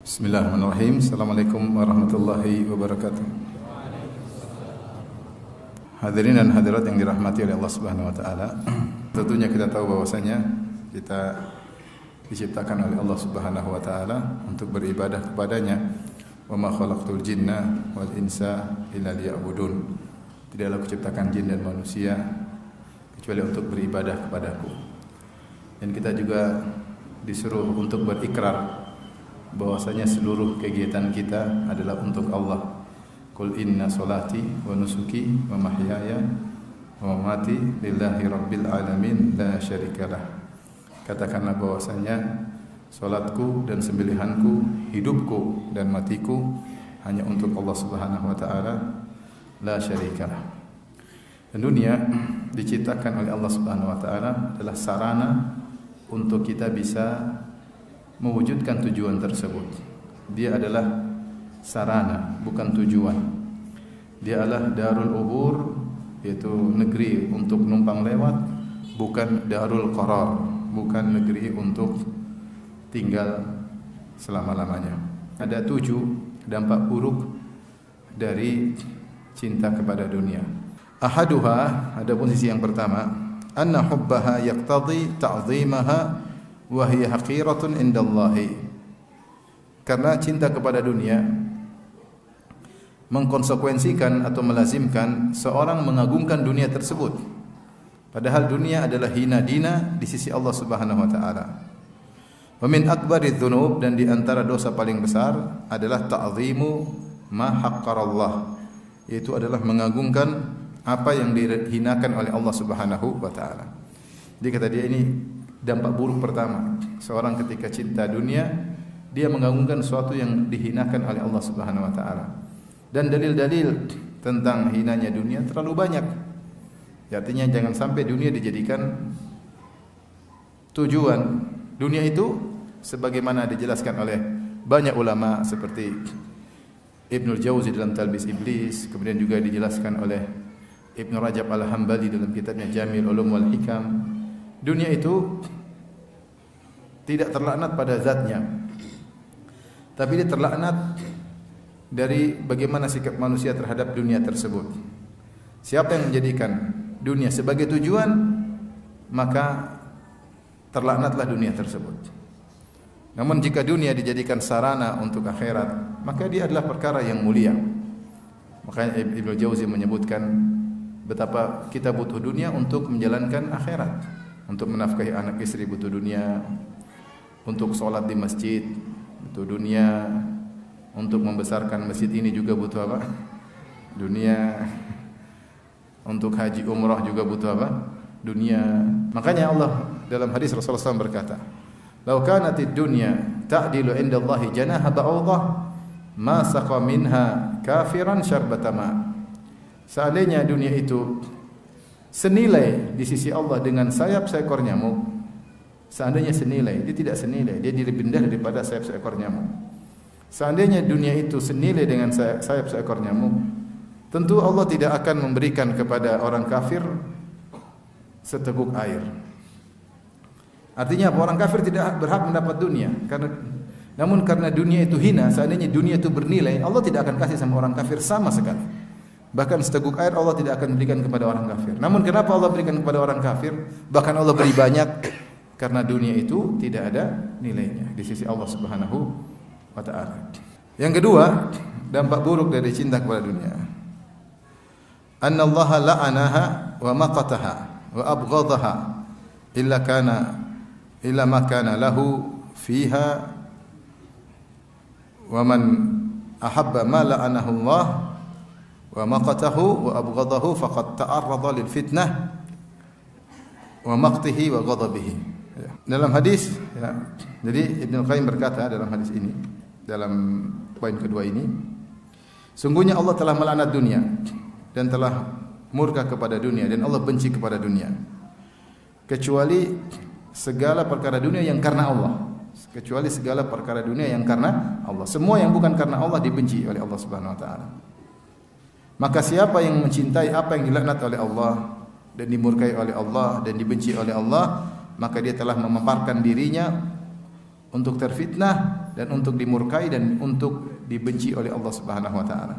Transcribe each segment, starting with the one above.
Bismillahirrahmanirrahim. Assalamualaikum warahmatullahi wabarakatuh. Hadirin dan hadirat yang dirahmati oleh Allah Subhanahu wa taala. Tentunya kita tahu bahwasanya kita diciptakan oleh Allah Subhanahu wa taala untuk beribadah kepadanya. Wa ma khalaqtul jinna wal insa illa liya'budun. Tidaklah kuciptakan jin dan manusia kecuali untuk beribadah kepadaku. Dan kita juga disuruh untuk berikrar bahwasanya seluruh kegiatan kita adalah untuk Allah. Qul inna salati wa nusuki wa mahyaya wa mamati lillahi rabbil alamin la syarikalah. Katakanlah bahwasanya salatku dan sembelihanku, hidupku dan matiku hanya untuk Allah Subhanahu wa taala, la syarikalah. Dan dunia diciptakan oleh Allah Subhanahu wa taala adalah sarana untuk kita bisa mewujudkan tujuan tersebut. Dia adalah sarana, bukan tujuan. Dia adalah darul ubur, yaitu negeri untuk numpang lewat, bukan darul qarar, bukan negeri untuk tinggal selama-lamanya. Ada 7 dampak buruk dari cinta kepada dunia. Ahaduha, adapun sisi yang pertama, anna hubbaha yaqtadi ta'zimaha wa hiya haqiratun indallahi. Karena cinta kepada dunia mengkonsekuensikan atau melazimkan seorang mengagungkan dunia tersebut, padahal dunia adalah hina dina di sisi Allah Subhanahu wa taala. Wa min akbaridz dzunub, dan di antara dosa paling besar adalah ta'zimu ma haqqarallah, yaitu adalah mengagungkan apa yang dihinakan oleh Allah Subhanahu wa taala. Jadi kata dia, ini dampak buruk pertama. Seorang ketika cinta dunia, dia mengagungkan sesuatu yang dihinakan oleh Allah Subhanahu wa taala. Dan dalil-dalil tentang hinanya dunia terlalu banyak. Artinya jangan sampai dunia dijadikan tujuan. Dunia itu sebagaimana dijelaskan oleh banyak ulama seperti Ibnul Jauzi dalam Talbis Iblis, kemudian juga dijelaskan oleh Ibnu Rajab Al-Hambali dalam kitabnya Jamil Ulum wal Hikam. Dunia itu tidak terlaknat pada zatnya, tapi dia terlaknat dari bagaimana sikap manusia terhadap dunia tersebut. Siapa yang menjadikan dunia sebagai tujuan, maka terlaknatlah dunia tersebut. Namun jika dunia dijadikan sarana untuk akhirat, maka dia adalah perkara yang mulia. Makanya Ibnu Jauzi menyebutkan betapa kita butuh dunia untuk menjalankan akhirat. Untuk menafkahi anak istri butuh dunia, untuk sholat di masjid butuh dunia, untuk membesarkan masjid ini juga butuh apa? Dunia. Untuk haji umrah juga butuh apa? Dunia. Makanya Allah dalam hadis Rasulullah SAW berkata, "Lau kanatid dunya ta'dilu indallahi janaha ba'udah, ma saqa minha kafiran syarbata ma." Seandainya dunia itu senilai di sisi Allah dengan sayap seekor nyamuk, seandainya senilai, dia tidak senilai, dia lebih rendah daripada sayap seekor nyamuk. Seandainya dunia itu senilai dengan sayap seekor nyamuk, tentu Allah tidak akan memberikan kepada orang kafir seteguk air. Artinya orang kafir tidak berhak mendapat dunia, namun karena dunia itu hina, seandainya dunia itu bernilai, Allah tidak akan kasih sama orang kafir sama sekali. Bahkan seteguk air Allah tidak akan berikan kepada orang kafir. Namun kenapa Allah berikan kepada orang kafir? Bahkan Allah beri banyak, karena dunia itu tidak ada nilainya di sisi Allah Subhanahu wa taala. Yang kedua, dampak buruk dari cinta kepada dunia. Anna Allah la'anaha wa maqataha wa abghadaha illa ma kana lahu fiha, wa man ahabba ma la'anahu Allah wa maqatahu wa abghadahu faqad ta'arrada lil fitnah wa maqtihi wa ghadabihi. Dalam hadis ya, jadi Ibnu Qayyim berkata dalam hadis ini, dalam poin kedua ini, sungguhnya Allah telah melaknat dunia dan telah murka kepada dunia, dan Allah benci kepada dunia, kecuali segala perkara dunia yang karena Allah. Kecuali segala perkara dunia yang karena Allah. Semua yang bukan karena Allah dibenci oleh Allah Subhanahu wa taala. Maka siapa yang mencintai apa yang dilaknat oleh Allah dan dimurkai oleh Allah dan dibenci oleh Allah, maka dia telah memaparkan dirinya untuk terfitnah dan untuk dimurkai dan untuk dibenci oleh Allah Subhanahu wa taala.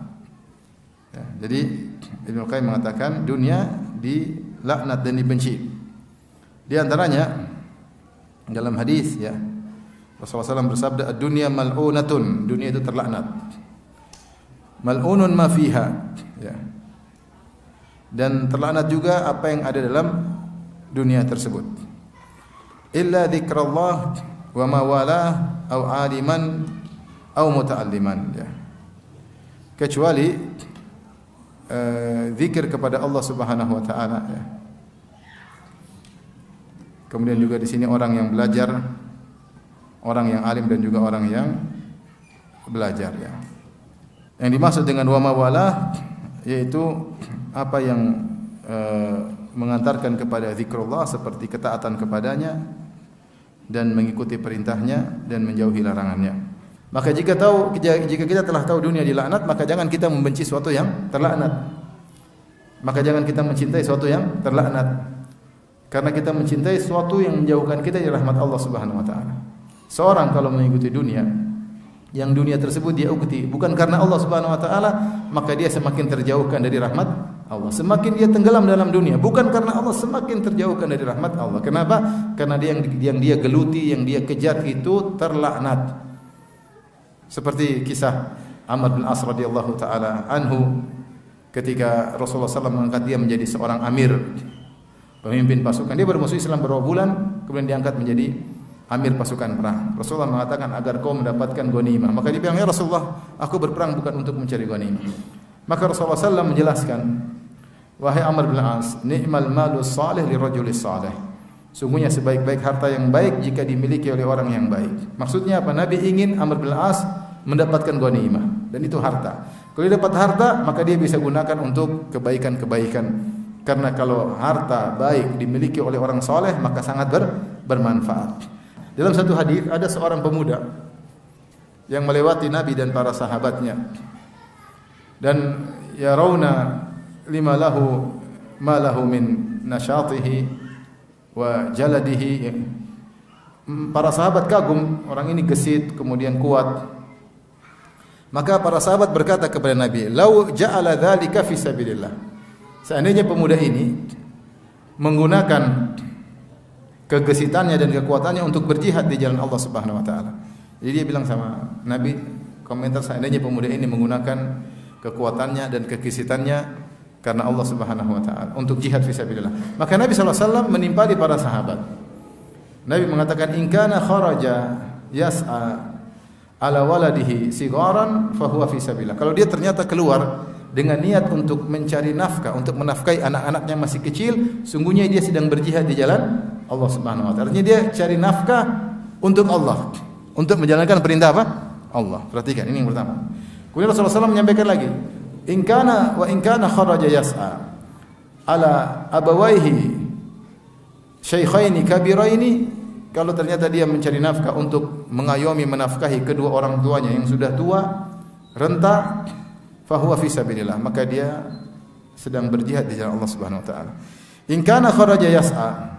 Ya, jadi Ibnu Qayyim mengatakan dunia dilaknat dan dibenci. Di antaranya dalam hadis ya Rasulullah SAW bersabda, "Ad-dunya mal'unatun." Dunia itu terlaknat. Mal'unun ma fiha. Ya. Dan terlaknat juga apa yang ada dalam dunia tersebut. Illa dzikrullah wa ma walah au aliman au muta'alliman. Ya. Kecuali zikir kepada Allah Subhanahu wa taala ya. Kemudian juga di sini orang yang belajar, orang yang alim dan juga orang yang belajar ya. Yang dimaksud dengan wa ma walah yaitu apa yang mengantarkan kepada zikrullah seperti ketaatan kepadanya dan mengikuti perintahnya dan menjauhi larangannya. Maka jika kita telah tahu dunia dilaknat, maka jangan kita membenci sesuatu yang terlaknat. Maka jangan kita mencintai sesuatu yang terlaknat. Karena kita mencintai sesuatu yang menjauhkan kita dari rahmat Allah Subhanahu wa taala. Seorang kalau mengikuti dunia, yang dunia tersebut dia ikuti bukan karena Allah Subhanahu wa taala, maka dia semakin terjauhkan dari rahmat Allah. Semakin dia tenggelam dalam dunia, bukan karena Allah, semakin terjauhkan dari rahmat Allah. Kenapa? Karena yang dia geluti, yang dia kejar itu terlaknat. Seperti kisah Amr bin As radhiyallahu taala anhu ketika Rasulullah SAW mengangkat dia menjadi seorang amir, pemimpin pasukan. Dia baru masuk Islam beberapa bulan, kemudian diangkat menjadi amir pasukan perang. Rasulullah mengatakan agar kau mendapatkan ghanimah. Maka dia bilang, "Ya Rasulullah, aku berperang bukan untuk mencari ghanimah." Maka Rasulullah SAW menjelaskan, "Wahai Amr bin As, ni'mal malus salih lirajulis salih." Sungguhnya sebaik-baik harta yang baik jika dimiliki oleh orang yang baik. Maksudnya apa? Nabi ingin Amr bin As mendapatkan ghanimah, dan itu harta. Kalau dia dapat harta, maka dia bisa gunakan untuk kebaikan-kebaikan. Karena kalau harta baik dimiliki oleh orang soleh, maka sangat bermanfaat. Dalam satu hadis ada seorang pemuda yang melewati Nabi dan para sahabatnya, dan yarawna lima lahu ma lahu min nasyatihi wa jaladihi. Para sahabat kagum, orang ini gesit kemudian kuat. Maka para sahabat berkata kepada Nabi, "Lau ja'ala dzalika fi sabilillah." Seandainya pemuda ini menggunakan kegesitannya dan kekuatannya untuk berjihad di jalan Allah Subhanahu wa taala. Jadi dia bilang sama Nabi, komentar, seandainya pemuda ini menggunakan kekuatannya dan kegesitannya karena Allah Subhanahu wa taala untuk jihad fisabilillah. Maka Nabi sallallahu alaihi wasallam menimpali para sahabat. Nabi mengatakan, "In kana kharaja yas'a ala waladihi sigaran fa huwa fisabilillah." Kalau dia ternyata keluar dengan niat untuk mencari nafkah, untuk menafkahi anak-anaknya masih kecil, sungguhnya dia sedang berjihad di jalan Allah Subhanahu wa taala. Artinya dia cari nafkah untuk Allah, untuk menjalankan perintah apa? Allah. Perhatikan, ini yang pertama. Kemudian Rasulullah SAW menyampaikan lagi, in kana kharaja yas'a ala abawaihi syaikhaini kabiraini, kalau ternyata dia mencari nafkah untuk mengayomi menafkahi kedua orang tuanya yang sudah tua, renta, fahuwa fi sabilillah, maka dia sedang berjihad di jalan Allah Subhanahu wa taala. In kana kharaja yas'a,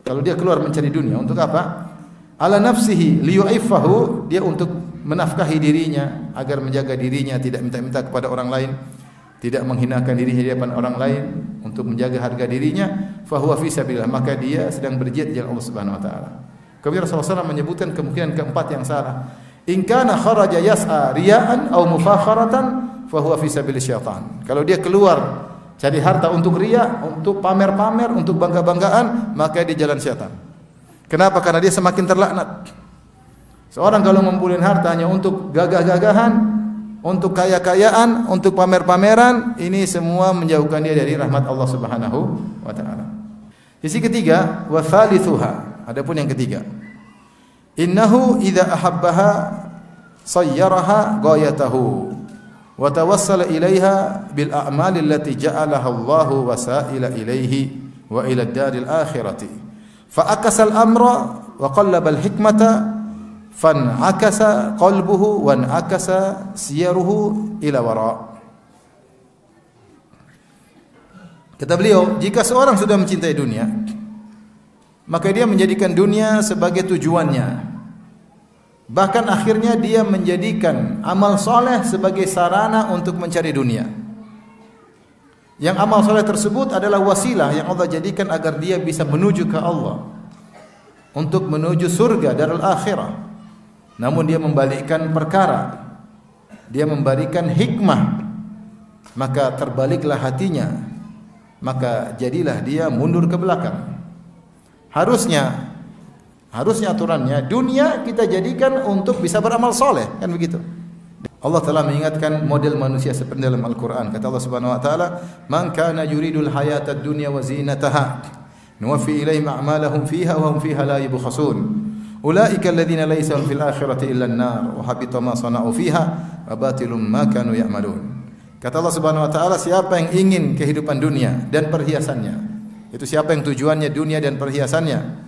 kalau dia keluar mencari dunia untuk apa? Ala nafsihi liyu'iffahu, dia untuk menafkahi dirinya agar menjaga dirinya, tidak minta-minta kepada orang lain, tidak menghinakan dirinya di hadapan orang lain, untuk menjaga harga dirinya, fahuwa fi sabilillah, maka dia sedang berjihad di jalan Allah Subhanahu wa taala. Kemudian Rasulullah SAW menyebutkan kemungkinan keempat yang salah. In kana kharaja yas'a riya'an aw mufakharatan fahuwa fi sabilis syaitan. Kalau dia keluar cari harta untuk riya, untuk pamer-pamer, untuk bangga-banggaan, maka dia jalan syaitan. Kenapa? Karena dia semakin terlaknat. Seorang kalau ngumpulin hartanya untuk gagah-gagahan, untuk kaya-kayaan, untuk pamer-pameran, ini semua menjauhkan dia dari rahmat Allah Subhanahu wa taala. Sisi ketiga, wa thalithuha, adapun yang ketiga, innahu idza ahabbaha sayyaraha ghayatahu wa tawassala ilaiha bil a'mali allati ja'alaha Allahu wasaila ilaihi wa ila ad-daril akhirati fa akasa al-amra wa qallaba al-hikmata fan'akasa qalbuhu wa an'akasa siyaruhu ila wara'. Kata beliau, jika seorang sudah mencintai dunia, maka dia menjadikan dunia sebagai tujuannya. Bahkan akhirnya dia menjadikan amal soleh sebagai sarana untuk mencari dunia. Yang amal soleh tersebut adalah wasilah yang Allah jadikan agar dia bisa menuju ke Allah, untuk menuju surga darul akhirah. Namun dia membalikkan perkara, dia memberikan hikmah, maka terbaliklah hatinya, maka jadilah dia mundur ke belakang. Harusnya aturannya dunia kita jadikan untuk bisa beramal soleh, kan begitu. Allah telah mengingatkan model manusia seperti dalam Al-Quran. Kata Allah Subhanahu Wa Taala, "Man kana yuridul hayatad dunya wa zinataha, nuwaffi ilaihim a'malahum fiha wa hum fiha la yubkhasun. Ulaika alladhina laysa lahum fil akhirati illa an-nar wa habita ma sana'u fiha wa batilum ma kanu ya'malun." Kata Allah Subhanahu Wa Taala, siapa yang ingin kehidupan dunia dan perhiasannya, itu siapa yang tujuannya dunia dan perhiasannya,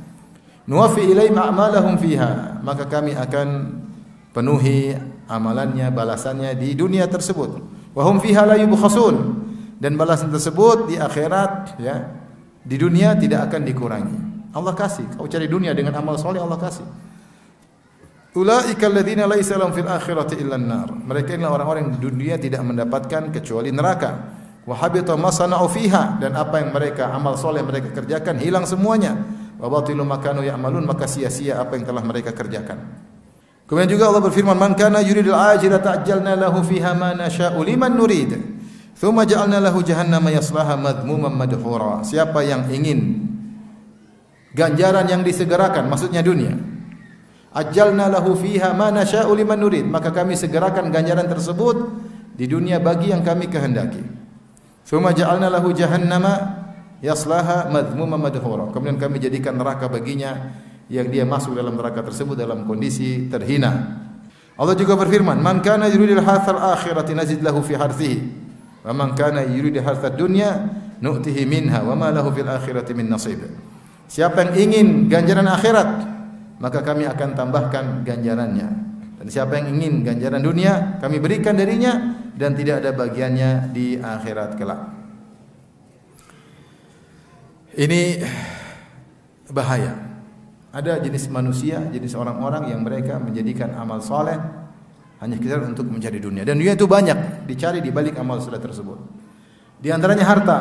nuwaffi ilaihim a'malahum fiha, maka kami akan penuhi amalannya, balasannya di dunia tersebut. Wa hum fiha la yubkhasun, dan balasan tersebut di akhirat, ya, di dunia tidak akan dikurangi. Allah kasih. Kau cari dunia dengan amal soleh, Allah kasih. Ulaika alladzina laisa lahum fil akhirati illa an-nar. Mereka inilah orang-orang yang di dunia tidak mendapatkan kecuali neraka. Wa habita ma sana'u fiha, dan apa yang mereka amal soleh mereka kerjakan hilang semuanya. Wa batilu ma kanu ya'malun, maka sia-sia apa yang telah mereka kerjakan. Kemudian juga Allah berfirman, "Man kana yuridul ajilata ajjalna lahu fiha ma nasha'u liman nurid, thumma ja'alna lahu jahannama yaslaha madhmuman madhura." Siapa yang ingin ganjaran yang disegerakan, maksudnya dunia, ajjalna lahu fiha ma nasha'u liman nurid, maka kami segerakan ganjaran tersebut di dunia bagi yang kami kehendaki. Thumma ja'alna lahu jahannama yaslaha madhmuman madhura, kemudian kami jadikan neraka baginya yang dia masuk dalam neraka tersebut dalam kondisi terhina. Allah juga berfirman, "Man kana yuridul harthal akhirati nazid lahu fi harthihi, wa man kana yuridu harthad dunya nu'tihi minha wa ma lahu fil akhirati min nasib." Siapa yang ingin ganjaran akhirat, maka kami akan tambahkan ganjarannya. Dan siapa yang ingin ganjaran dunia, kami berikan darinya dan tidak ada bagiannya di akhirat kelak. Ini bahaya. Ada jenis manusia, jenis orang-orang yang mereka menjadikan amal soleh hanya sekedar untuk mencari dunia. Dan dunia itu banyak dicari di balik amal soleh tersebut. Di antaranya harta.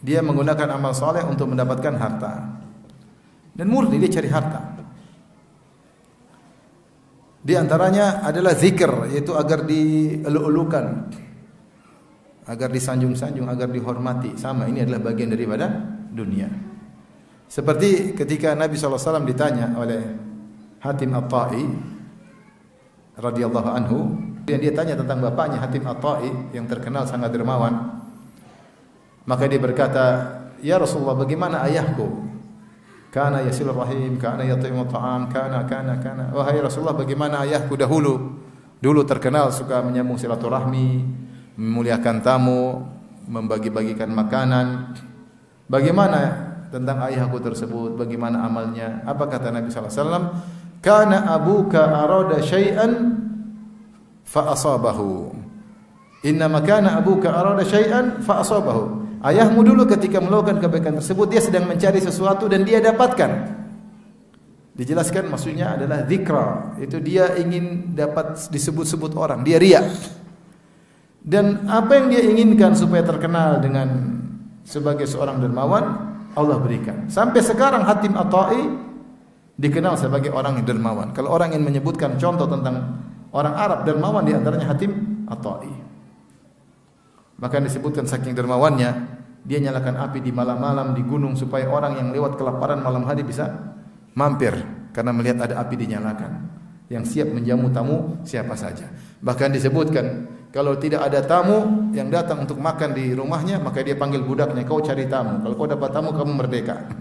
Dia menggunakan amal soleh untuk mendapatkan harta. Dan murni dia cari harta. Di antaranya adalah zikir, yaitu agar dielu-elukan, agar disanjung-sanjung, agar dihormati. Sama, ini adalah bagian daripada dunia. Seperti ketika Nabi SAW ditanya oleh Hatim At-Ta'i radhiyallahu anhu, dan dia tanya tentang bapaknya Hatim At-Ta'i yang terkenal sangat dermawan. Maka dia berkata, "Ya Rasulullah, bagaimana ayahku? Kana yasilur rahim, kana yat'imu ta'am, kana. Wahai Rasulullah, bagaimana ayahku dahulu? Dulu terkenal suka menyambung silaturahmi, memuliakan tamu, membagi-bagikan makanan. Bagaimana tentang ayahku tersebut, bagaimana amalnya?" Apa kata Nabi sallallahu alaihi wasallam? "Kana abuka arada syai'an fa asabahu. Innama kana abuka arada syai'an fa asabahu." Ayahmu dulu ketika melakukan kebaikan tersebut, dia sedang mencari sesuatu dan dia dapatkan. Dijelaskan maksudnya adalah zikra, itu dia ingin dapat disebut-sebut orang, dia riya. Dan apa yang dia inginkan supaya terkenal dengan sebagai seorang dermawan, Allah berikan. Sampai sekarang Hatim At-Ta'i dikenal sebagai orang yang dermawan. Kalau orang ingin menyebutkan contoh tentang orang Arab dermawan, di antaranya Hatim At-Ta'i. Bahkan disebutkan saking dermawannya, dia nyalakan api di malam-malam di gunung supaya orang yang lewat kelaparan malam hari bisa mampir karena melihat ada api dinyalakan yang siap menjamu tamu siapa saja. Bahkan disebutkan kalau tidak ada tamu yang datang untuk makan di rumahnya, maka dia panggil budaknya, "Kau cari tamu. Kalau kau dapat tamu, kamu merdeka."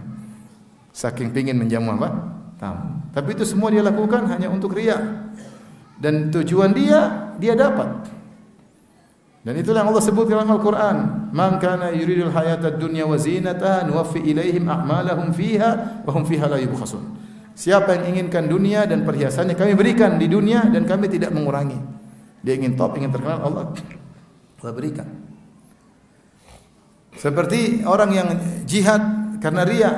Saking pingin menjamu apa? Tamu. Tapi itu semua dia lakukan hanya untuk riya. Dan tujuan dia dapat. Dan itulah yang Allah sebut dalam Al-Quran, "Man kana yuridul hayatad dunya wa zinataha nuwaffi ilaihim a'malahum fiha wa hum fiha la yubkhasun." Siapa yang inginkan dunia dan perhiasannya, kami berikan di dunia dan kami tidak mengurangi. Dia ingin top, ingin terkenal, Allah berikan. Seperti orang yang jihad karena riya,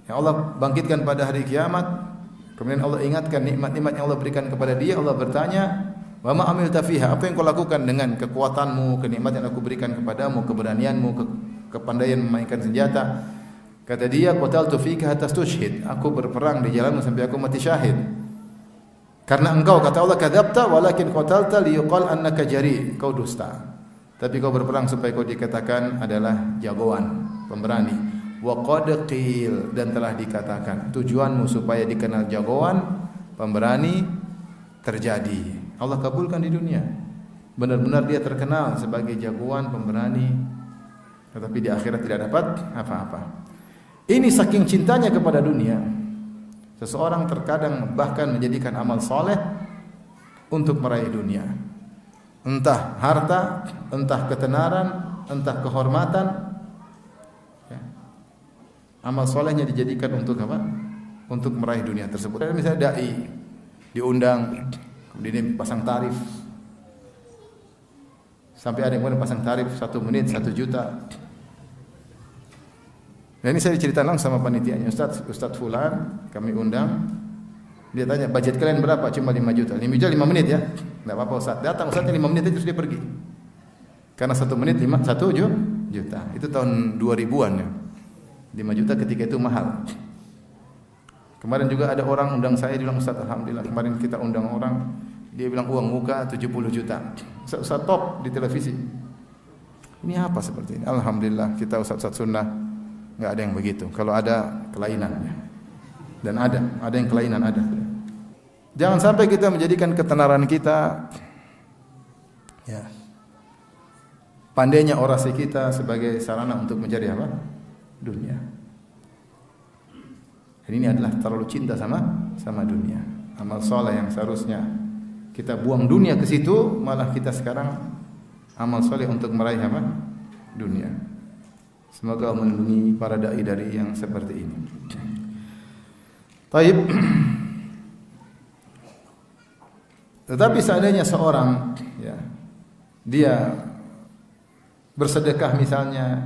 yang Allah bangkitkan pada hari kiamat, Kemudian Allah ingatkan nikmat-nikmat yang Allah berikan kepada dia. Allah bertanya, "Wa ma amilta fiha?" Apa yang kau lakukan dengan kekuatanmu, kenikmatan yang aku berikan kepadamu, keberanianmu, kepandaian memainkan senjata? Kata dia, "Qataltu fika hatta tushhid." Aku berperang di jalanmu sampai aku mati syahid. Karena engkau, kata Allah, "Kadzabta walakin qatalta liyuqal annaka jari." Kau dusta. Tapi kau berperang supaya kau dikatakan adalah jagoan, pemberani. Wa qad qil, dan telah dikatakan. Tujuanmu supaya dikenal jagoan, pemberani, terjadi. Allah kabulkan di dunia. Benar-benar dia terkenal sebagai jagoan, pemberani. Tetapi di akhirat tidak dapat apa-apa. Ini saking cintanya kepada dunia. Seseorang terkadang bahkan menjadikan amal soleh untuk meraih dunia. Entah harta, entah ketenaran, entah kehormatan. Ya. Amal solehnya dijadikan untuk apa? Untuk meraih dunia tersebut. Misalnya dai diundang, kemudian dia pasang tarif. Sampai ada yang pasang tarif 1 menit 1 juta. Nah, ini saya diceritakan langsung sama panitianya. Ustaz Fulan kami undang. Dia tanya, budget kalian berapa? Cuma 5 juta. 5 juta 5 menit ya. Enggak apa-apa Ustaz. Datang Ustaznya 5 menit terus dia pergi. Karena 1 menit 1 juta. Itu tahun 2000-an ya. 5 juta ketika itu mahal. Kemarin juga ada orang undang saya, dia bilang, "Ustaz, alhamdulillah kemarin kita undang orang, dia bilang uang muka 70 juta. Ustaz top di televisi." Ini apa seperti ini? Alhamdulillah kita Ustaz sunnah enggak ada yang begitu. Kalau ada kelainan ya. Dan ada yang kelainan ada. Jangan sampai kita menjadikan ketenaran kita, ya, pandainya orasi kita sebagai sarana untuk mencari apa? Dunia. Dan ini adalah terlalu cinta sama dunia. Amal soleh yang seharusnya kita buang dunia ke situ, malah kita sekarang amal soleh untuk meraih apa? Dunia. Semoga Allah melindungi para dai dari yang seperti ini. Taib. Tetapi seandainya seorang ya, dia bersedekah misalnya,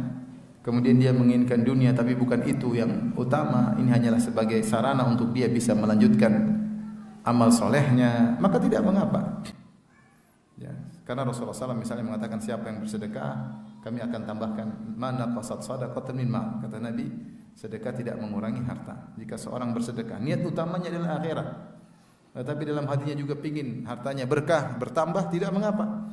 kemudian dia menginginkan dunia tapi bukan itu yang utama, ini hanyalah sebagai sarana untuk dia bisa melanjutkan amal solehnya, maka tidak mengapa. Ya, karena Rasulullah SAW misalnya mengatakan siapa yang bersedekah, kami akan tambahkan mana qasad sadaqatan min ma'. Kata Nabi, sedekah tidak mengurangi harta. Jika seorang bersedekah, niat utamanya adalah akhirat. Tetapi dalam hatinya juga pingin hartanya berkah, bertambah, tidak mengapa.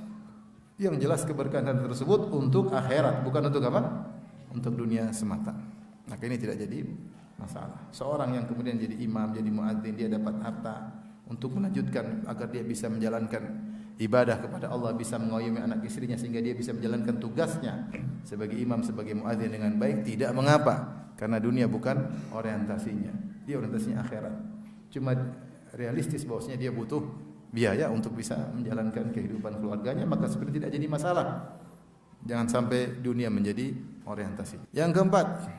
Yang jelas keberkahan tersebut untuk akhirat, bukan untuk apa? Untuk dunia semata. Maka ini tidak jadi masalah. Seorang yang kemudian jadi imam, jadi muadzin, dia dapat harta untuk melanjutkan agar dia bisa menjalankan ibadah kepada Allah, bisa mengayomi anak istrinya sehingga dia bisa menjalankan tugasnya sebagai imam, sebagai muadzin dengan baik, tidak mengapa. Karena dunia bukan orientasinya. Dia orientasinya akhirat. Cuma realistis bahwasanya dia butuh biaya untuk bisa menjalankan kehidupan keluarganya, maka sebenarnya tidak jadi masalah. Jangan sampai dunia menjadi orientasi. Yang keempat,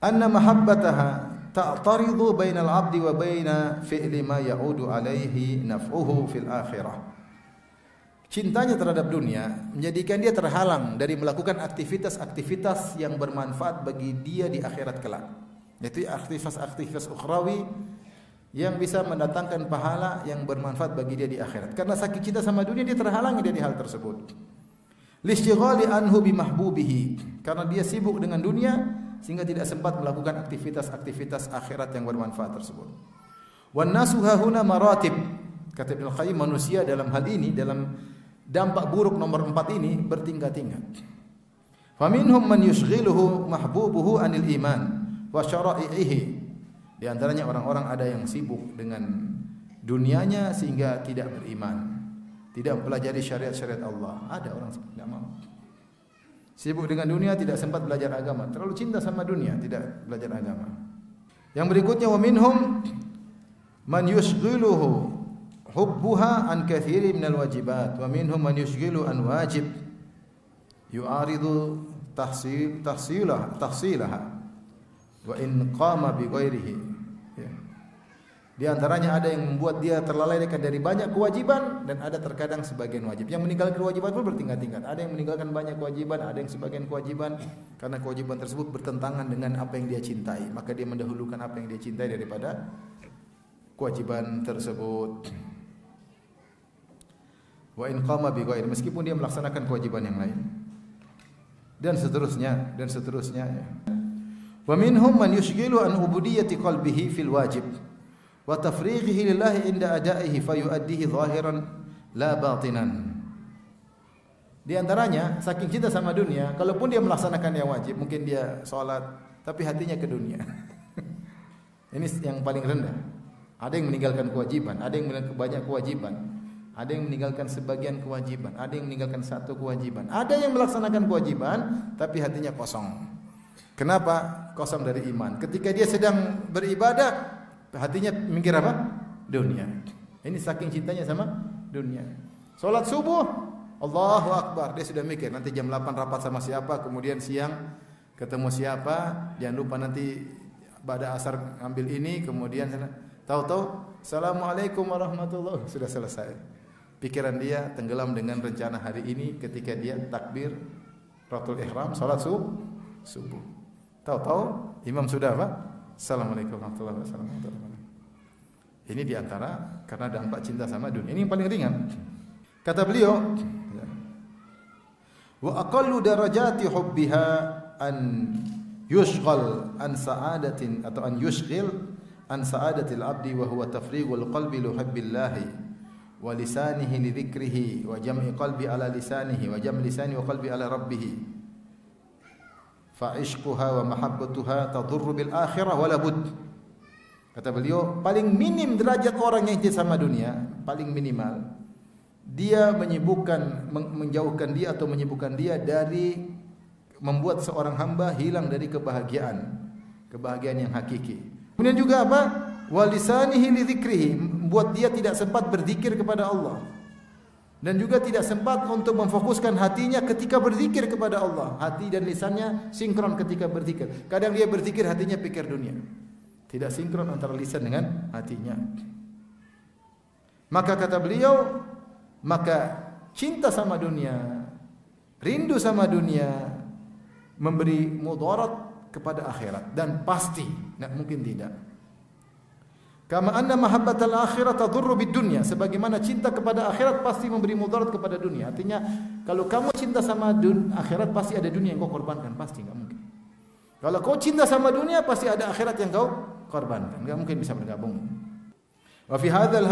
anna mahabbataha ta'taridu bainal 'abdi wa baina fi'li ma ya'udu 'alaihi naf'uhu fil akhirah. Cintanya terhadap dunia menjadikan dia terhalang dari melakukan aktivitas-aktivitas yang bermanfaat bagi dia di akhirat kelak. Yaitu aktivitas-aktivitas ukhrawi yang bisa mendatangkan pahala yang bermanfaat bagi dia di akhirat. Karena sakit cinta sama dunia, dia terhalangi dari hal tersebut. Listighali anhu bimahbubihi, karena dia sibuk dengan dunia sehingga tidak sempat melakukan aktivitas-aktivitas akhirat yang bermanfaat tersebut. Wan nasu hahuna maratib. Kata Ibnu Qayyim, manusia dalam hal ini, dalam dampak buruk nomor 4 ini bertingkat-tingkat. Faminhum man yushghiluhu mahbubuhu anil iman wa syara'ihi. Di antaranya orang-orang ada yang sibuk dengan dunianya sehingga tidak beriman, tidak mempelajari syariat-syariat Allah. Ada orang tidak mau. Sibuk dengan dunia, tidak sempat belajar agama. Terlalu cinta sama dunia, tidak belajar agama. Yang berikutnya, wa minhum man yushghiluhu hubbuha an katsiri minal wajibat wa minhum man yushghilu an wajib yu'aridu tahsilaha wa in qama bi ghairihi. Di antaranya ada yang membuat dia terlalaikan dari banyak kewajiban dan ada terkadang sebagian wajib. Yang meninggalkan kewajiban pun bertingkat-tingkat. Ada yang meninggalkan banyak kewajiban, ada yang sebagian kewajiban karena kewajiban tersebut bertentangan dengan apa yang dia cintai. Maka dia mendahulukan apa yang dia cintai daripada kewajiban tersebut. Wa in qama bi ghairi, meskipun dia melaksanakan kewajiban yang lain. Dan seterusnya ya. Wa minhum man yushghilu an ubudiyyati qalbihi fil wajib wa tafrighihi lillahi inda adaihi fayuaddihi zahiran la batinan. Di antaranya saking cinta sama dunia, kalaupun dia melaksanakan yang wajib, mungkin dia salat tapi hatinya ke dunia. Ini yang paling rendah. Ada yang meninggalkan kewajiban, ada yang meninggalkan banyak kewajiban, ada yang meninggalkan sebagian kewajiban, ada yang meninggalkan satu kewajiban, ada yang melaksanakan kewajiban tapi hatinya kosong. Kenapa? Kosong dari iman. Ketika dia sedang beribadah, hatinya mikir apa? Dunia. Ini saking cintanya sama dunia. Salat subuh, Allahu Akbar, dia sudah mikir nanti jam 8 rapat sama siapa, kemudian siang ketemu siapa, jangan lupa nanti pada asar ambil ini, kemudian tahu-tahu Assalamualaikum warahmatullahi wabarakatuh, sudah selesai. Pikiran dia tenggelam dengan rencana hari ini ketika dia takbir Ratul Ihram salat subuh. Tahu-tahu imam sudah apa? Assalamualaikum warahmatullahi wabarakatuh. Ini diantara karena dampak cinta sama dunia. Ini yang paling ringan. Kata beliau, wa aqallu darajati hubbiha an yushghal an sa'adatin atau an yushghil an sa'adatil abdi wa huwa tafrighul qalbi li hubbillahi wa lisanihi li dzikrihi wa jam'i qalbi ala lisanihi wa jam' lisani wa qalbi ala rabbih. Fa'ishquha wa mahabbatuha tadurru bil akhirah wala bud. Kata beliau, paling minim derajat orang yang cinta sama dunia, paling minimal, dia menjauhkan dia atau menyibukkan dia dari membuat seorang hamba hilang dari kebahagiaan yang hakiki. Kemudian juga apa? Walisanihi li dzikrihi, membuat dia tidak sempat berzikir kepada Allah. Dan juga tidak sempat untuk memfokuskan hatinya ketika berzikir kepada Allah. Hati dan lisannya sinkron ketika berzikir. Kadang dia berzikir hatinya pikir dunia. Tidak sinkron antara lisan dengan hatinya. Maka kata beliau, maka cinta sama dunia, rindu sama dunia memberi mudarat kepada akhirat, dan pasti tidak mungkin tidak. Kama anna mahabbatal akhirah tadurru bid dunya, sebagaimana cinta kepada akhirat pasti memberi mudarat kepada dunia. Artinya kalau kamu cinta sama akhirat pasti ada dunia yang kau korbankan, pasti enggak mungkin. Kalau kau cinta sama dunia pasti ada akhirat yang kau korbankan, enggak mungkin bisa bergabung. Wa fi hadzal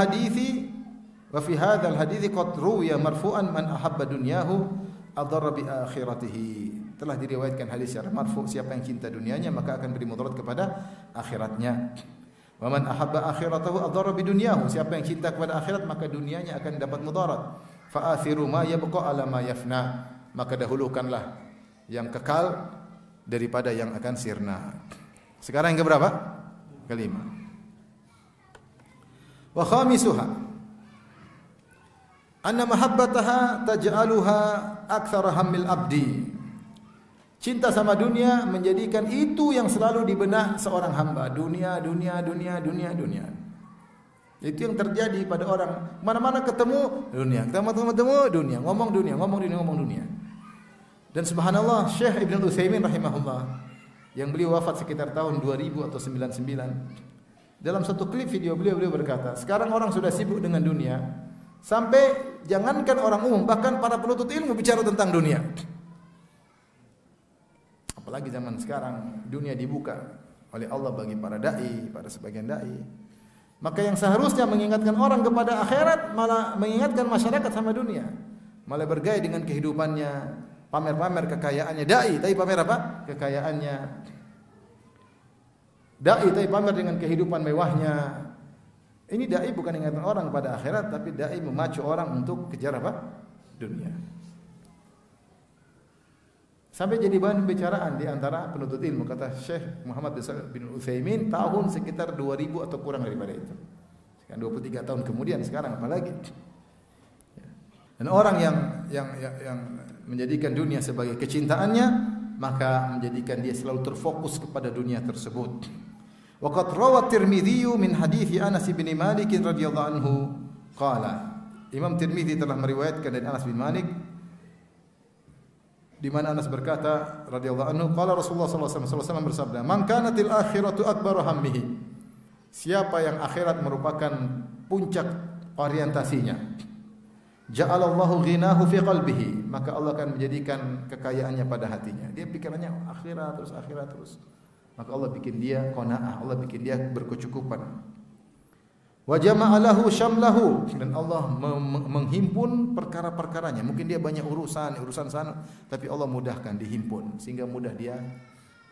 hadithi qad ruwiya marfu'an man ahabba dunyahu adarra bi akhiratihi. Telah diriwayatkan hadis secara marfu', siapa yang cinta dunianya maka akan beri mudarat kepada akhiratnya. Wa man ahabba akhiratahu adarra bi dunyahu, siapa yang cinta kepada akhirat maka dunianya akan dapat mudarat. Fa athiru ma yabqa ala ma yafna, maka dahulukanlah yang kekal daripada yang akan sirna. Sekarang yang keberapa? Kelima. Wa khamisuha anna mahabbataha taj'aluha aktsara hammil abdi. Cinta sama dunia menjadikan itu yang selalu di benak seorang hamba. Dunia. Itu yang terjadi pada orang. Mana-mana ketemu dunia, ketemu dunia, ngomong dunia. Dan subhanallah, Syekh Ibn Utsaimin rahimahullah, yang beliau wafat sekitar tahun 2000 atau 99. Dalam satu klip video beliau berkata, sekarang orang sudah sibuk dengan dunia, sampai jangankan orang umum, bahkan para penuntut ilmu bicara tentang dunia. Apalagi zaman sekarang dunia dibuka oleh Allah bagi para dai, pada sebagian dai. Maka yang seharusnya mengingatkan orang kepada akhirat malah mengingatkan masyarakat sama dunia. Malah bergaya dengan kehidupannya, pamer-pamer kekayaannya. Dai tapi pamer apa? Kekayaannya. Dai tapi pamer dengan kehidupan mewahnya. Ini dai bukan ingatkan orang kepada akhirat, tapi dai memacu orang untuk kejar apa? Dunia. Sampai jadi bahan pembicaraan di antara penuntut ilmu. Kata Syekh Muhammad bin Utsaimin, tahun sekitar 2000 atau kurang daripada itu. Sekarang 23 tahun kemudian, sekarang apalagi. Dan orang yang menjadikan dunia sebagai kecintaannya, maka menjadikan dia selalu terfokus kepada dunia tersebut. Wa qad rawa Tirmidzi min hadits Anas bin Malik radhiyallahu anhu qala. Imam Tirmidzi telah meriwayatkan dari Anas bin Malik di mana Anas berkata radhiyallahu anhu qala Rasulullah sallallahu alaihi wasallam bersabda, "Man kanatil akhiratu akbaru hammihi." Siapa yang akhirat merupakan puncak orientasinya, ja'alallahu ghinahu fi qalbihi, maka Allah akan menjadikan kekayaannya pada hatinya. Dia pikirannya akhirat terus. Maka Allah bikin dia qanaah, Allah bikin dia berkecukupan. Wa jama'a lahu syamlahu, dan Allah menghimpun perkara-perkaranya. Mungkin dia banyak urusan sana, tapi Allah mudahkan dihimpun sehingga mudah dia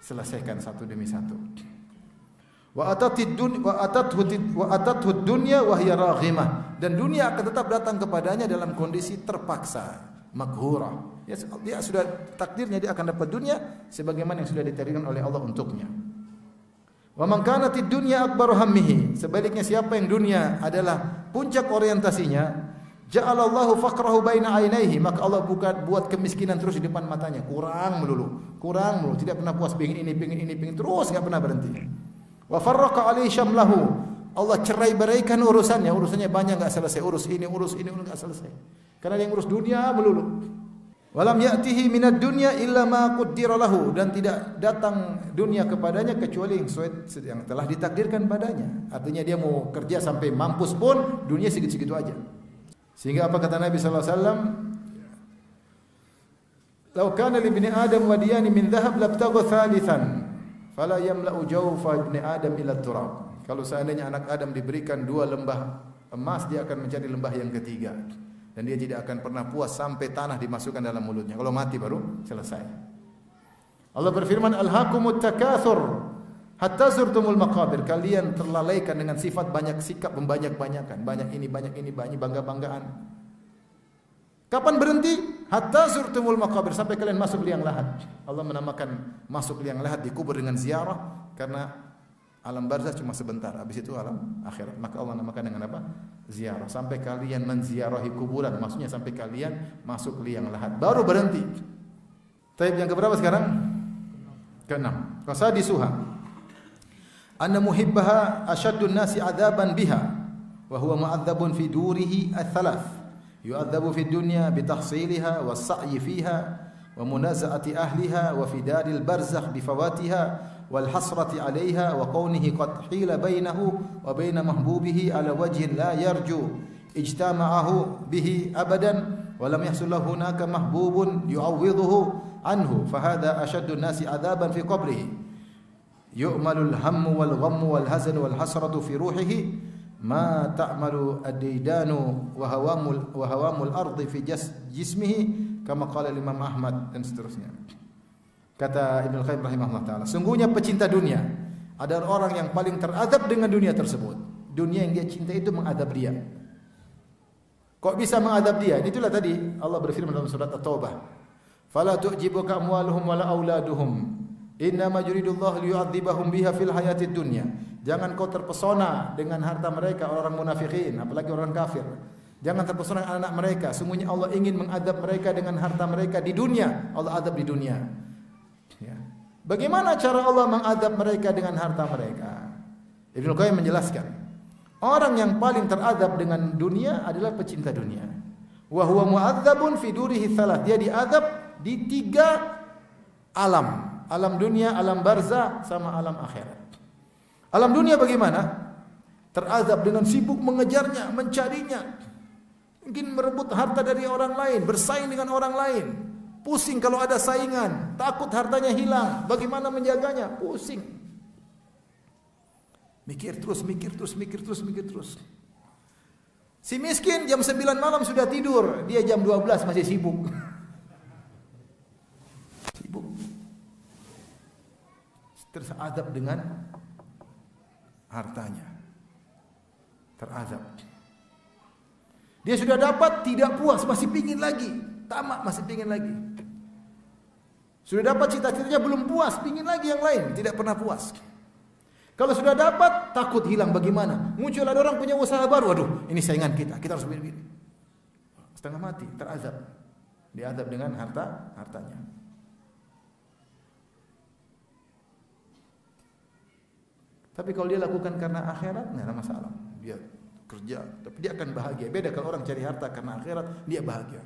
selesaikan satu demi satu. Wa atathu dunya wa hiya raghimah, dan dunia akan tetap datang kepadanya dalam kondisi terpaksa, maghurah. Dia sudah takdirnya dia akan dapat dunia sebagaimana yang sudah ditakdirkan oleh Allah untuknya. Wa man kanatid dunya akbaru hammihi, sebaliknya siapa yang dunia adalah puncak orientasinya, ja'alallahu faqrahu baina ainaihi, maka Allah buat kemiskinan terus di depan matanya, kurang melulu, tidak pernah puas, pengin ini terus enggak pernah berhenti. Wa farraqa alaihi syamlahu, Allah cerai-beraikan urusannya banyak enggak selesai, urus ini enggak selesai. Karena dia yang urus dunia melulu. Walam ya'tihi minad dunya illa ma qaddara lahu, dan tidak datang dunia kepadanya kecuali yang telah ditakdirkan padanya. Artinya dia mau kerja sampai mampus pun dunia segitu-segitu aja. Sehingga apa kata Nabi sallallahu alaihi wasallam? "Law kana li ibni Adam wadiyani min dhahab labtagha thalithan, fala yamla'u jawfa ibni Adam ila turab." Kalau seandainya anak Adam diberikan 2 lembah emas, dia akan mencari lembah yang ketiga. Dan dia tidak akan pernah puas sampai tanah dimasukkan dalam mulutnya. Kalau mati baru selesai. Allah berfirman, "Alhaakumut takatsur hatta zurtumul maqabir." Kalian terlalaikan dengan sifat banyak sikap membanyak-banyakan, banyak ini, bangga-banggaan. Kapan berhenti? Hatta zurtumul maqabir, sampai kalian masuk liang lahat. Allah menamakan masuk liang lahat, dikubur dengan ziarah, karena alam barzah cuma sebentar, habis itu alam akhirat. Maka Allah namakan dengan apa? Ziarah. Sampai kalian menziarahi kuburan, maksudnya sampai kalian masuk liang lahat, baru berhenti. Taib yang keberapa sekarang? Ke-6. Qasadisuha anna muhibbaha ashaddun nasi adaban biha wa huwa mu'adzabun fi durihi ats-tsalath. Yu'adzabu fi dunya bi tahsiliha was-sa'yi fiha wa munaza'ati ahliha wa fi daril barzakh bi fawatiha wal hasrati 'alaiha wa kaunihi qad hila bainahu wa bain mahbubihi ala wajhin la yarju ijtama'ahu bihi abadan wa lam yahsul lahu hunaka mahbubun yu'awwidhuhu anhu fa hadha ashaddu an-nasi 'adaban fi qabrihi yu'malul hammu wal ghammu wal hazanu wal hasratu fi ruhihi ma ta'malu ad-daydanu wa hawamul ardi fi jismihi kama qala Imam Ahmad, dan seterusnya. Kata Ibnu Qayyim rahimahullah taala, sungguhnya pecinta dunia adalah orang yang paling teradab dengan dunia tersebut. Dunia yang dia cinta itu mengadab dia. Kok bisa mengadab dia? Itulah tadi Allah berfirman dalam surat At-Taubah, "Fala tu'jibuka amwaluhum wala auladuhum, innama yuridullahu liyu'adzibahum biha fil hayatid dunya." Jangan kau terpesona dengan harta mereka, orang munafikin, apalagi orang kafir. Jangan terpesona dengan anak mereka. Sungguhnya Allah ingin mengadab mereka dengan harta mereka di dunia. Allah adab di dunia. Ya. Bagaimana cara Allah mengadab mereka dengan harta mereka? Ibnu Qayyim menjelaskan, orang yang paling teradab dengan dunia adalah pecinta dunia. Wa huwa mu'adzabun fi durihi tsalath. Dia diadab di 3 alam. Alam dunia, alam barzah, sama alam akhirat. Alam dunia bagaimana? Teradab dengan sibuk mengejarnya, mencarinya. Mungkin merebut harta dari orang lain, bersaing dengan orang lain. Pusing kalau ada saingan, takut hartanya hilang. Bagaimana menjaganya? Pusing. Mikir terus. Si miskin jam 9 malam sudah tidur, dia jam 12 masih sibuk. Teradab dengan hartanya. Teradab. Dia sudah dapat, tidak puas, masih pingin lagi. Tamak, masih pingin lagi. Sudah dapat cita-citanya, belum puas, pingin lagi yang lain, tidak pernah puas. Kalau sudah dapat, takut hilang, bagaimana? Muncul ada orang punya usaha baru, waduh, ini saingan kita harus begini. Setengah mati, terazab. Diazab dengan hartanya. Tapi kalau dia lakukan karena akhirat, enggak ada masalah. Dia kerja, tapi dia akan bahagia. Beda kalau orang cari harta karena akhirat, dia bahagia.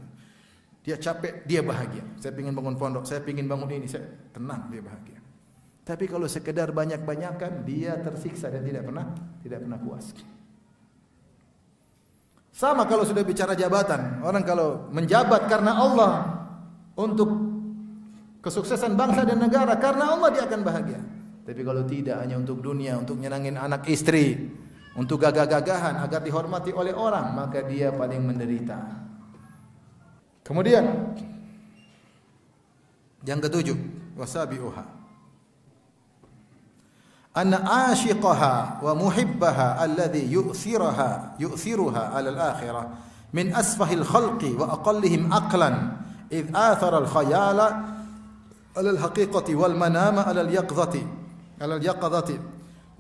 Dia capek, dia bahagia. Saya ingin bangun pondok, saya ingin bangun ini, saya tenang, dia bahagia. Tapi kalau sekedar banyak-banyakan, dia tersiksa dan tidak pernah puas. Sama kalau sudah bicara jabatan, orang kalau menjabat karena Allah untuk kesuksesan bangsa dan negara, karena Allah dia akan bahagia. Tapi kalau tidak, hanya untuk dunia, untuk nyenangin anak istri, untuk gagah-gagahan agar dihormati oleh orang, maka dia paling menderita. Kemudian yang ketujuh, wasabi'uha, anna ashiqaha wa muhibbaha alladhi yu'thiruha 'ala al-akhirah min asfahil khalqi wa aqallihim aqlan idh athara al-khayala 'ala al-haqiqati wal manama 'ala al-yaqdhati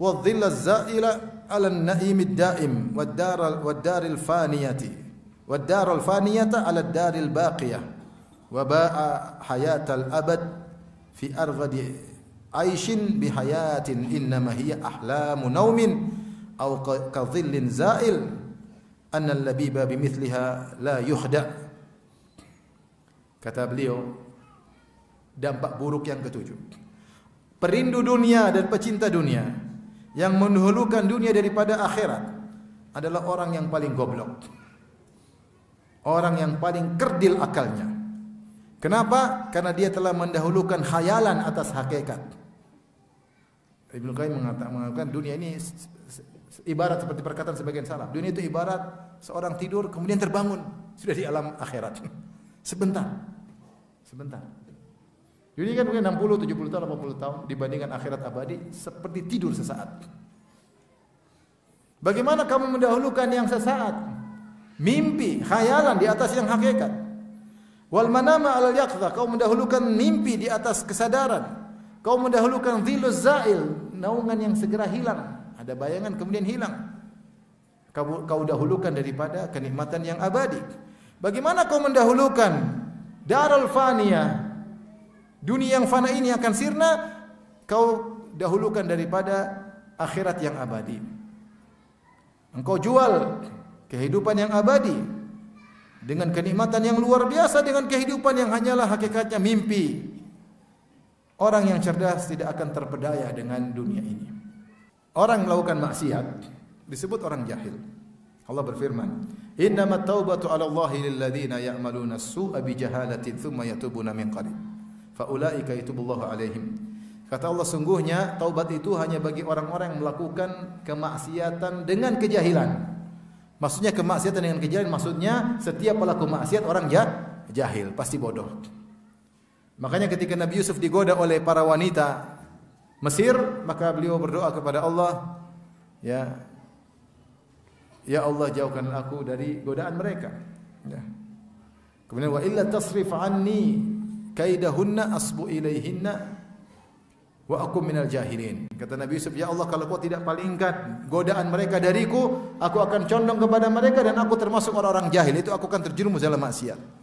والظل الزائلة على النعيم الدائم والدار الفانية على الدار الباقية وباء حياة الأبد في أرغد عيش بحياة إنما هي أحلام نوم أو كظل زائل أن اللبيب بمثلها لا يخدع. Kata beliau, dampak buruk yang ketujuh, perindu dunia dan pecinta dunia yang mendahulukan dunia daripada akhirat adalah orang yang paling goblok, orang yang paling kerdil akalnya. Kenapa? Karena dia telah mendahulukan khayalan atas hakikat. Ibnu Qayyim mengatakan dunia ini ibarat seperti perkataan sebagian salaf. Dunia itu ibarat seorang tidur kemudian terbangun sudah di alam akhirat. Sebentar. Dunia kan mungkin 60, 70 tahun, 80 tahun dibandingkan akhirat abadi seperti tidur sesaat. Bagaimana kamu mendahulukan yang sesaat? Mimpi, khayalan di atas yang hakikat. Wal manama 'alal yaqdha, kau mendahulukan mimpi di atas kesadaran. Kau mendahulukan dhiluz zail, naungan yang segera hilang. Ada bayangan kemudian hilang. Kau dahulukan daripada kenikmatan yang abadi. Bagaimana kau mendahulukan darul faniyah, dunia yang fana ini akan sirna, kau dahulukan daripada akhirat yang abadi. Engkau jual kehidupan yang abadi dengan kenikmatan yang luar biasa dengan kehidupan yang hanyalah hakikatnya mimpi. Orang yang cerdas tidak akan terpedaya dengan dunia ini. Orang melakukan maksiat disebut orang jahil. Allah berfirman, "Innamat taubatu 'ala Allahi lil ladzina ya'maluna as-su'a bi jahalatin tsumma yatubuna min qarib. Faulaika yatubullahu 'alaihim." Kata Allah, sungguhnya taubat itu hanya bagi orang-orang yang melakukan kemaksiatan dengan kejahilan. Maksudnya kemaksiatan dengan kejahilan, maksudnya setiap pelaku maksiat orang jahil, pasti bodoh. Makanya ketika Nabi Yusuf digoda oleh para wanita Mesir, maka beliau berdoa kepada Allah, ya Allah, jauhkan aku dari godaan mereka. Ya. Kemudian wa illa tasrif anni kaidahunna asbu ilaihinna wa akum minal jahilin. Kata Nabi Yusuf, ya Allah, kalau kau tidak palingkan godaan mereka dariku, aku akan condong kepada mereka dan aku termasuk orang-orang jahil. Itu aku akan terjerumus dalam maksiat.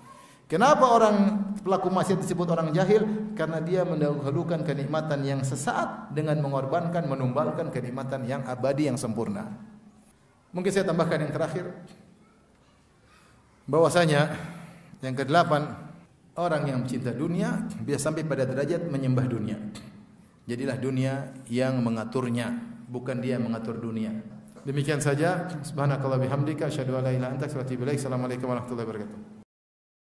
Kenapa orang pelaku maksiat disebut orang jahil? Karena dia mendahulukan kenikmatan yang sesaat dengan mengorbankan, menumbalkan kenikmatan yang abadi, yang sempurna. Mungkin saya tambahkan yang terakhir, bahwasanya yang ke-8, orang yang mencinta dunia bisa sampai pada derajat menyembah dunia. Jadilah dunia yang mengaturnya, bukan dia yang mengatur dunia. Demikian saja. Subhanakallah bihamdika asyhadu an la ilaha illa anta astaghfiruka wa atubu ilaik. Assalamualaikum warahmatullahi wabarakatuh.